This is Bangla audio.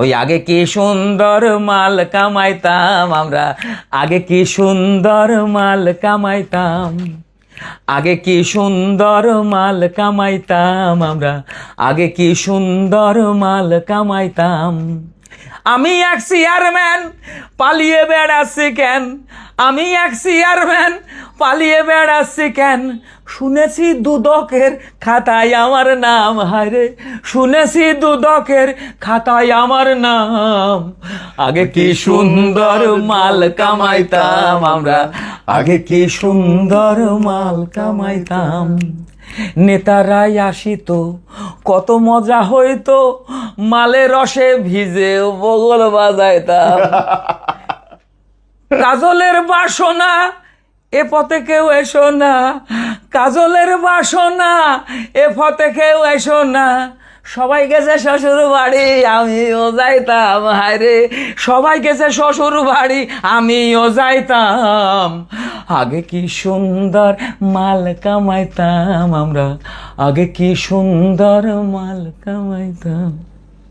ওই আগে কি সুন্দর মাল কামাইতাম আমরা, আগে কি সুন্দর মাল কামাইতাম, আগে কি সুন্দর মাল কামাইতাম আমরা, আগে কি সুন্দর মাল কামাইতাম। আমি এক চেয়ারম্যান পালিয়ে বেড়াচ্ছি কেন, আমি এক চেয়ারম্যান পালিয়ে বেড়াচ্ছি কেন, শুনেছি দুদকের খাতায় আমার নাম, হায়রে শুনেছি দুদকের খাতায় আমার নাম। আগে কি সুন্দর মাল কামাইতাম আমরা, আগে কি সুন্দর মাল কামাইতাম। নেতারাই আসিত কত মজা হইতো, মালের রসে ভিজে বগল বাজাইতাম। কাজলের বাসনা এ পথে কেউ এসো না, কাজলের বাসনা এ পথে কেউ এসো না, সবাই গেছে শ্বশুর বাড়ি আমিও যাইতাম, হায়রে সবাই গেছে শ্বশুর বাড়ি আমিও যাইতাম। আগে কি সুন্দর মাল কামাইতাম আমরা, আগে কি সুন্দর মাল কামাইতাম।